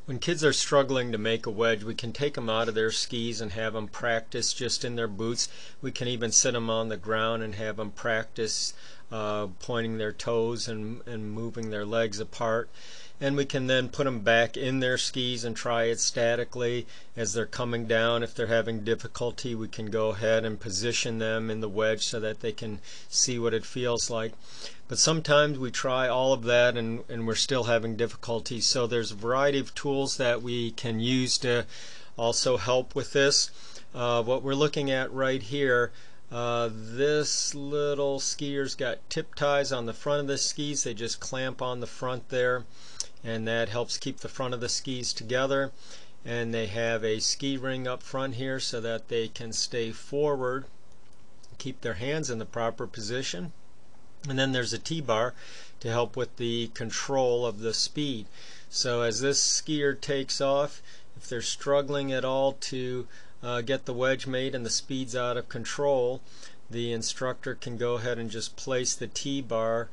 When kids are struggling to make a wedge, we can take them out of their skis and have them practice just in their boots. We can even sit them on the ground and have them practice pointing their toes and moving their legs apart. And we can then put them back in their skis and try it statically as they're coming down. If they're having difficulty, we can go ahead and position them in the wedge so that they can see what it feels like. But sometimes we try all of that and we're still having difficulty. So there's a variety of tools that we can use to also help with this. What we're looking at right here, this little skier's got tip ties on the front of the skis. They just clamp on the front there, and that helps keep the front of the skis together. And they have a ski ring up front here so that they can stay forward, keep their hands in the proper position. And then there's a T-bar to help with the control of the speed. So as this skier takes off, if they're struggling at all to get the wedge made and the speed's out of control, the instructor can go ahead and just place the T-bar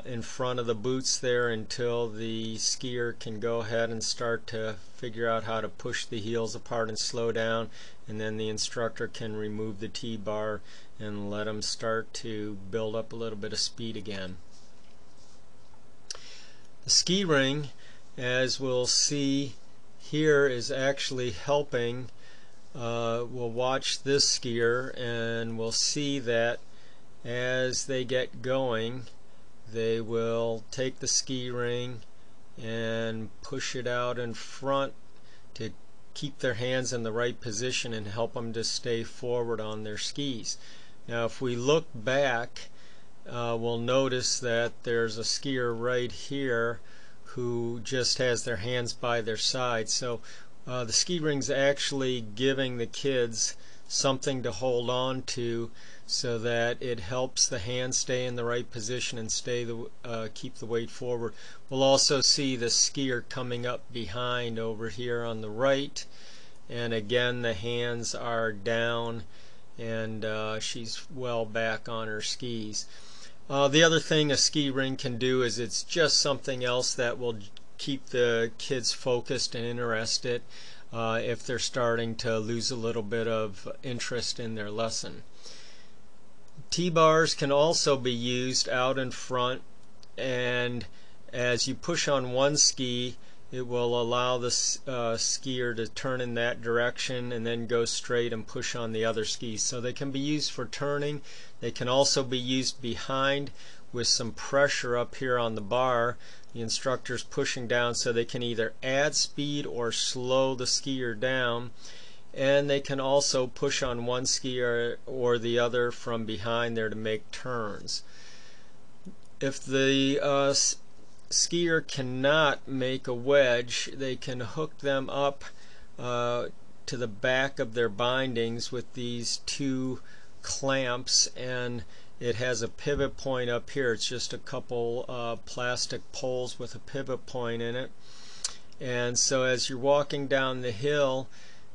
in front of the boots there until the skier can go ahead and start to figure out how to push the heels apart and slow down, and then the instructor can remove the T-bar and let them start to build up a little bit of speed again. The ski ring, as we'll see here, is actually helping. We'll watch this skier and we'll see that as they get going, they will take the ski ring and push it out in front to keep their hands in the right position and help them to stay forward on their skis. Now if we look back, we'll notice that there's a skier right here who just has their hands by their side. So the ski ring's actually giving the kids something to hold on to so that it helps the hands stay in the right position and keep the weight forward. We'll also see the skier coming up behind over here on the right, and again the hands are down and she's well back on her skis. The other thing a ski ring can do is it's just something else that will keep the kids focused and interested if they're starting to lose a little bit of interest in their lesson. T-bars can also be used out in front, and as you push on one ski, it will allow the skier to turn in that direction and then go straight and push on the other skis. So they can be used for turning. They can also be used behind with some pressure up here on the bar. The instructor's pushing down so they can either add speed or slow the skier down. And they can also push on one skier or the other from behind there to make turns. If the skier cannot make a wedge, they can hook them up to the back of their bindings with these two clamps, and it has a pivot point up here. It's just a couple plastic poles with a pivot point in it. And so as you're walking down the hill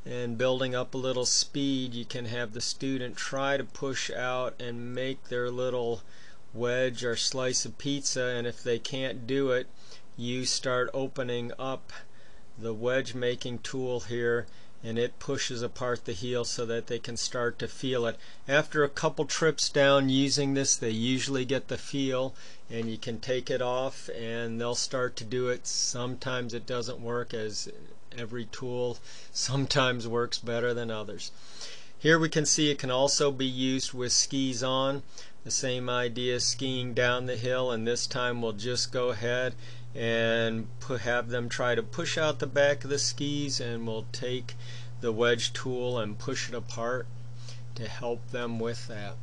and building up a little speed, you can have the student try to push out and make their little wedge or slice of pizza, and if they can't do it, you start opening up the wedge making tool here, and it pushes apart the heel so that they can start to feel it. After a couple trips down using this, they usually get the feel, and you can take it off and they'll start to do it. Sometimes it doesn't work, as every tool sometimes works better than others. Here we can see it can also be used with skis on. The same idea, skiing down the hill, and this time we'll just go ahead and have them try to push out the back of the skis, and we'll take the wedge tool and push it apart to help them with that.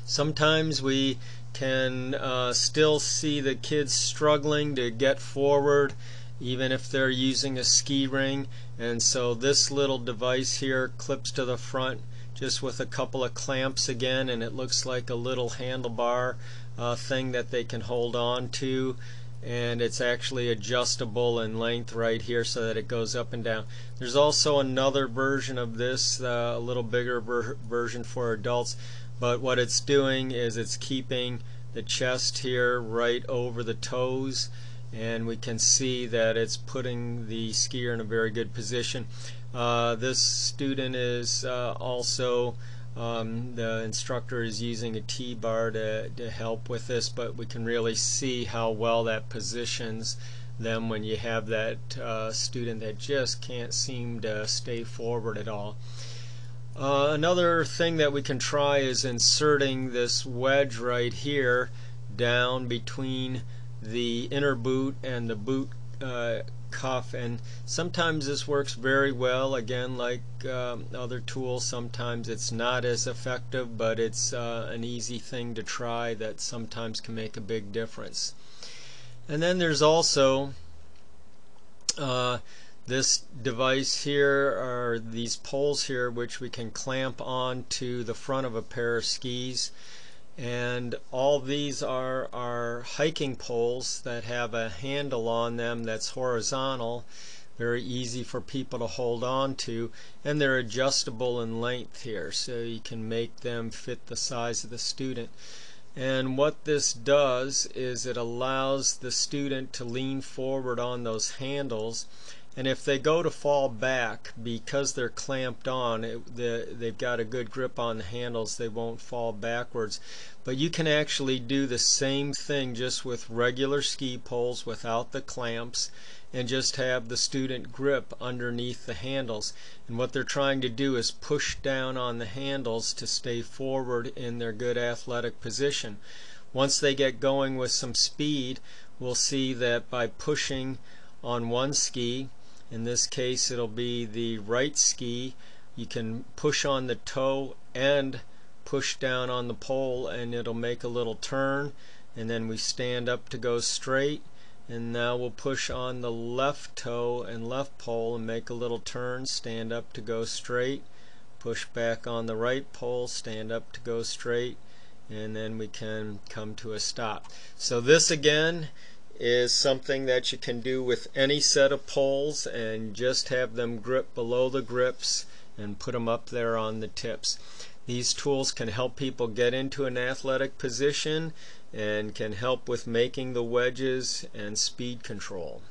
Sometimes we can still see the kids struggling to get forward even if they're using a ski ring, and so this little device here clips to the front just with a couple of clamps again, and it looks like a little handlebar thing that they can hold on to, and it's actually adjustable in length right here so that it goes up and down. There's also another version of this, a little bigger version for adults, but what it's doing is it's keeping the chest here right over the toes, and we can see that it's putting the skier in a very good position. This student is also the instructor is using a T-bar to help with this, but we can really see how well that positions them when you have that student that just can't seem to stay forward at all. Another thing that we can try is inserting this wedge right here down between the inner boot and the boot cuff, and sometimes this works very well. Again, like other tools, sometimes it's not as effective, but it's an easy thing to try that sometimes can make a big difference. And then there's also this device here, or these poles here, which we can clamp on to the front of a pair of skis. And all these are hiking poles that have a handle on them that's horizontal, very easy for people to hold on to, and they're adjustable in length here, so you can make them fit the size of the student. And what this does is it allows the student to lean forward on those handles, and if they go to fall back, because they're clamped on, they've got a good grip on the handles, they won't fall backwards. But you can actually do the same thing just with regular ski poles without the clamps, and just have the student grip underneath the handles. And what they're trying to do is push down on the handles to stay forward in their good athletic position. Once they get going with some speed, we'll see that by pushing on one ski, in this case it'll be the right ski, you can push on the toe and push down on the pole, and it'll make a little turn, and then we stand up to go straight. And now we'll push on the left toe and left pole and make a little turn, stand up to go straight, push back on the right pole, stand up to go straight, and then we can come to a stop. So this again is something that you can do with any set of poles, and just have them grip below the grips and put them up there on the tips. These tools can help people get into an athletic position and can help with making the wedges and speed control.